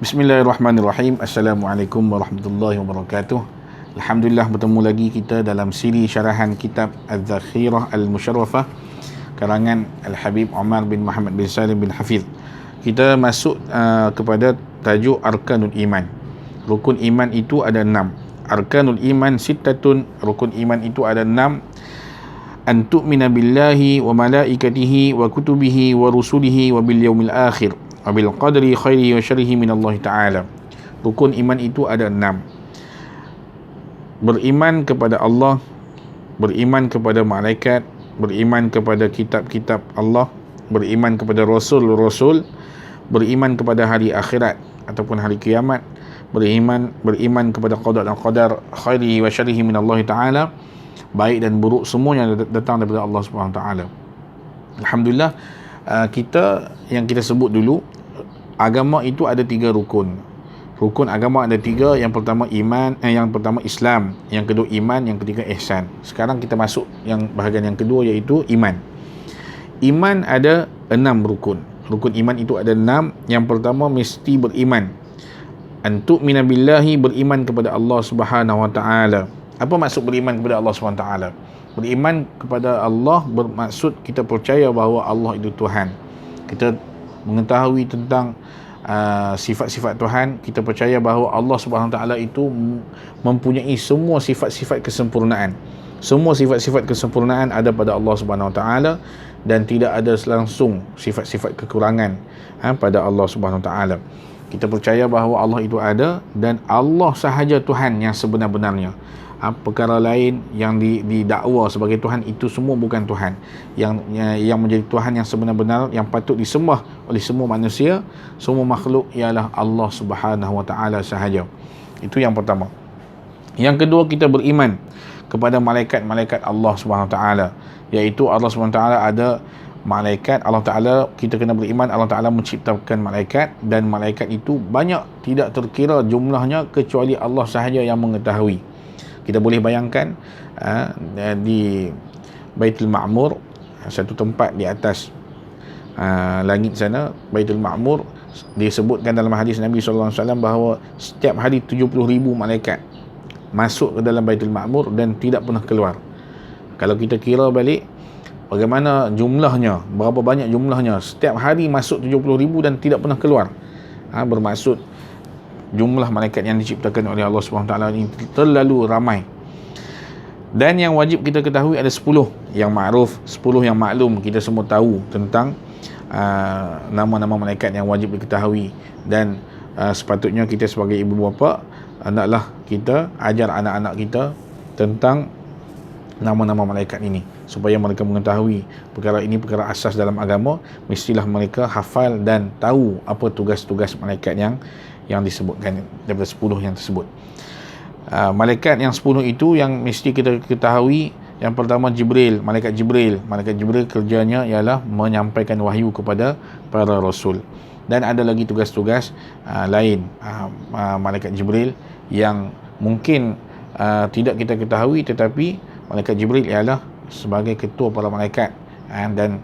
Bismillahirrahmanirrahim. Assalamualaikum warahmatullahi wabarakatuh. Alhamdulillah, bertemu lagi kita dalam siri syarahan kitab Az-Zakhirah Al-Musharrafah karangan Al-Habib Umar bin Muhammad bin Salim bin Hafiz. Kita masuk kepada tajuk Arkanul Iman. Rukun iman itu ada 6. Arkanul Iman sittatun. Rukun iman itu ada 6. An tu'mina billahi wa malaikatihi wa kutubihi wa rusulihi wa bil yaumil akhir wa bil qadri khairihi wa syarrihi minallahi ta'ala. Rukun iman itu ada 6. Beriman kepada Allah, beriman kepada malaikat, beriman kepada kitab-kitab Allah, beriman kepada rasul-rasul, beriman kepada hari akhirat ataupun hari kiamat, beriman kepada qada dan qadar khairihi wa syarrihi minallahi ta'ala, baik dan buruk semuanya datang daripada Allah Subhanahu taala. Alhamdulillah, kita sebut dulu, agama itu ada 3 rukun. Rukun agama ada 3. Yang pertama iman, yang pertama Islam, yang kedua iman, yang ketiga ihsan. Sekarang kita masuk yang bahagian yang kedua, iaitu iman. Iman ada 6 rukun. Rukun iman itu ada 6. Yang pertama mesti beriman. An tu'mina billahi, beriman kepada Allah Subhanahu wa taala. Apa maksud beriman kepada Allah Subhanahu wa taala? Beriman kepada Allah bermaksud kita percaya bahawa Allah itu Tuhan. Kita mengetahui tentang sifat-sifat Tuhan. Kita percaya bahawa Allah Subhanahu wa taala itu mempunyai semua sifat-sifat kesempurnaan. Semua sifat-sifat kesempurnaan ada pada Allah Subhanahu wa taala, dan tidak ada langsung sifat-sifat kekurangan pada Allah Subhanahu wa taala. Kita percaya bahawa Allah itu ada, dan Allah sahaja Tuhan yang sebenar-benarnya. Perkara lain yang didakwa sebagai Tuhan, itu semua bukan Tuhan. Yang menjadi Tuhan yang sebenar-benar, yang patut disembah oleh semua manusia, semua makhluk, ialah Allah Subhanahu wa taala sahaja. Itu yang pertama. Yang kedua, kita beriman kepada malaikat-malaikat Allah Subhanahu wa taala, iaitu Allah Subhanahu wa taala ada malaikat. Allah Ta'ala, kita kena beriman Allah Ta'ala menciptakan malaikat, dan malaikat itu banyak, tidak terkira jumlahnya, kecuali Allah sahaja yang mengetahui. Kita boleh bayangkan di Baitul Ma'mur, satu tempat di atas langit sana, Baitul Ma'mur, disebutkan dalam hadis Nabi SAW bahawa setiap hari 70,000 malaikat masuk ke dalam Baitul Ma'mur dan tidak pernah keluar. Kalau kita kira balik bagaimana jumlahnya, berapa banyak jumlahnya, setiap hari masuk 70,000 dan tidak pernah keluar, bermaksud jumlah malaikat yang diciptakan oleh Allah SWT ini terlalu ramai. Dan yang wajib kita ketahui ada 10 yang ma'ruf, 10 yang maklum. Kita semua tahu tentang nama-nama malaikat yang wajib diketahui, dan sepatutnya kita sebagai ibu bapa hendaklah kita ajar anak-anak kita tentang nama-nama malaikat ini, supaya mereka mengetahui perkara ini perkara asas dalam agama. Mestilah mereka hafal dan tahu apa tugas-tugas malaikat yang disebutkan daripada 10 yang tersebut. Malaikat yang 10 itu yang mesti kita ketahui. Yang pertama Jibril, malaikat Jibril. Malaikat Jibril kerjanya ialah menyampaikan wahyu kepada para rasul. Dan ada lagi tugas-tugas lain malaikat Jibril yang mungkin tidak kita ketahui, tetapi malaikat Jibril ialah sebagai ketua para malaikat, dan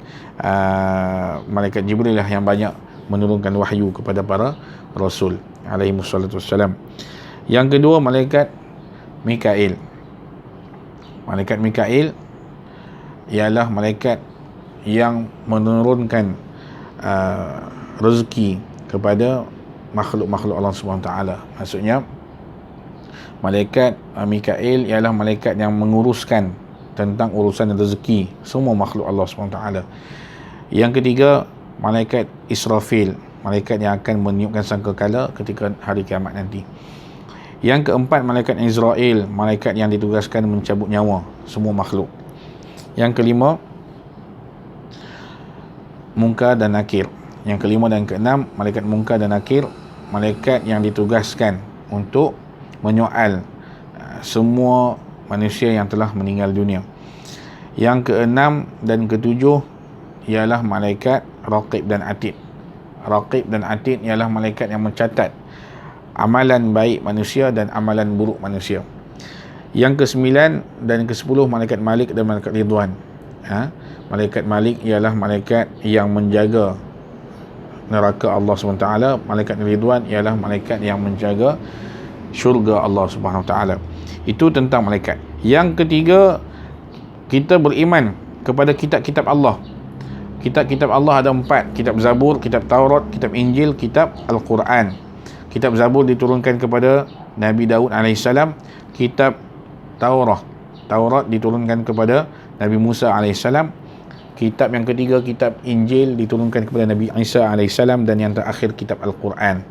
malaikat Jibril lah yang banyak menurunkan wahyu kepada para rasul alaihi wassalatu wassalam. Yang kedua, malaikat Mikail. Malaikat Mikail ialah malaikat yang menurunkan rezeki kepada makhluk-makhluk Allah SWT. Maksudnya malaikat Mikail ialah malaikat yang menguruskan tentang urusan rezeki semua makhluk Allah SWT. Yang ketiga, malaikat Israfil, malaikat yang akan meniupkan sangkakala ketika hari kiamat nanti. Yang keempat, malaikat Israel, malaikat yang ditugaskan mencabut nyawa semua makhluk. Yang kelima, Munkar dan Nakir. Yang kelima dan keenam, malaikat Munkar dan Nakir, malaikat yang ditugaskan untuk menyoal semua manusia yang telah meninggal dunia. Yang keenam dan ketujuh ialah malaikat Raqib dan Atid. Raqib dan Atid ialah malaikat yang mencatat amalan baik manusia dan amalan buruk manusia. Yang ke-9 dan ke-10, malaikat Malik dan malaikat Ridwan. Malaikat Malik ialah malaikat yang menjaga neraka Allah SWT. Malaikat Ridwan ialah malaikat yang menjaga syurga Allah SWT. Itu tentang malaikat. Yang ketiga, kita beriman kepada kitab-kitab Allah. Kitab-kitab Allah ada 4. Kitab Zabur, kitab Taurat, kitab Injil, kitab Al-Quran. Kitab Zabur diturunkan kepada Nabi Daud AS. Kitab Taurat diturunkan kepada Nabi Musa AS. Kitab yang ketiga, kitab Injil, diturunkan kepada Nabi Isa AS. Dan yang terakhir, kitab Al-Quran.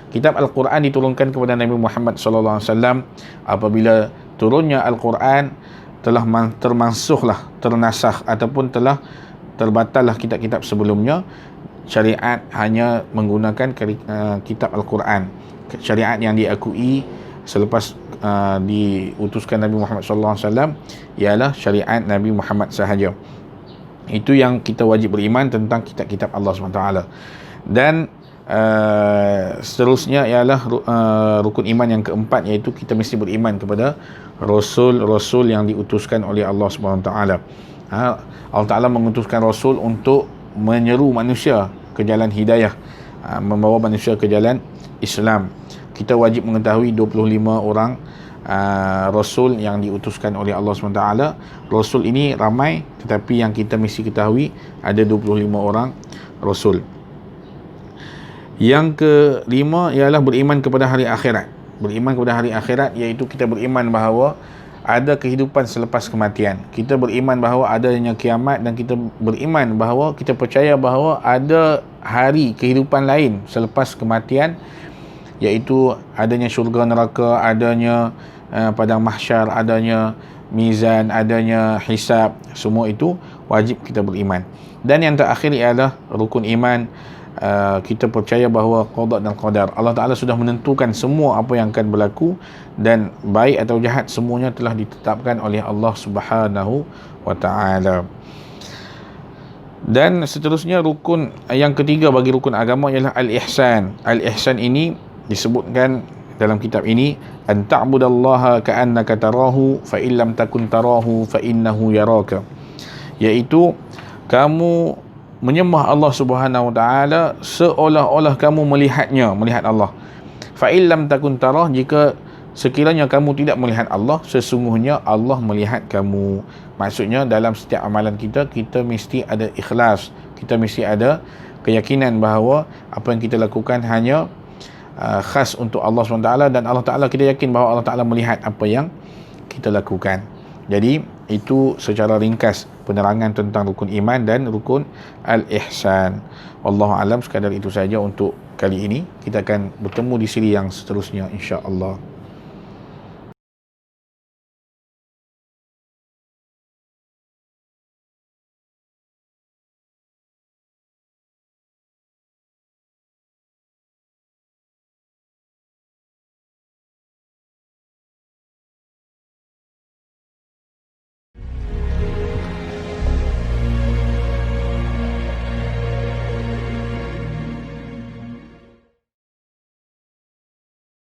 Kitab Al-Quran diturunkan kepada Nabi Muhammad SAW. Apabila turunnya Al-Quran, telah termansuhlah, ternasakh ataupun telah terbatallah kitab-kitab sebelumnya. Syariat hanya menggunakan kitab Al-Quran. Syariat yang diakui selepas diutuskan Nabi Muhammad SAW ialah syariat Nabi Muhammad sahaja. Itu yang kita wajib beriman tentang kitab-kitab Allah SWT. Dan seterusnya ialah rukun iman yang keempat, iaitu kita mesti beriman kepada Rasul-Rasul yang diutuskan oleh Allah SWT. Allah Ta'ala mengutuskan Rasul untuk menyeru manusia ke jalan hidayah, membawa manusia ke jalan Islam. Kita wajib mengetahui 25 orang Rasul yang diutuskan oleh Allah SWT. Rasul ini ramai, tetapi yang kita mesti ketahui ada 25 orang Rasul. Yang kelima ialah beriman kepada hari akhirat. Beriman kepada hari akhirat iaitu kita beriman bahawa ada kehidupan selepas kematian. Kita beriman bahawa adanya kiamat, dan kita beriman bahawa kita percaya bahawa ada hari kehidupan lain selepas kematian, iaitu adanya syurga neraka, adanya padang mahsyar, adanya mizan, adanya hisab. Semua itu wajib kita beriman. Dan yang terakhir ialah rukun iman. Kita percaya bahawa qada dan qadar, Allah Ta'ala sudah menentukan semua apa yang akan berlaku, dan baik atau jahat semuanya telah ditetapkan oleh Allah Subhanahu wa Ta'ala. Dan seterusnya, rukun yang ketiga bagi rukun agama ialah al-ihsan. Al-ihsan ini disebutkan dalam kitab ini, an ta'budallaha ka'annaka tarahu fa in lam takun tarahu fa innahu yaraka, iaitu kamu menyembah Allah Subhanahu Wa Taala seolah-olah kamu melihat Allah. Fa in lam takun tarah, jika sekiranya kamu tidak melihat Allah, sesungguhnya Allah melihat kamu. Maksudnya dalam setiap amalan kita mesti ada ikhlas, kita mesti ada keyakinan bahawa apa yang kita lakukan hanya khas untuk Allah SWT, dan Allah Ta'ala, kita yakin bahawa Allah Ta'ala melihat apa yang kita lakukan. Jadi itu secara ringkas penerangan tentang rukun iman dan rukun al-ihsan. Wallahu alam, sekadar itu saja untuk kali ini. Kita akan bertemu di siri yang seterusnya, insya-Allah.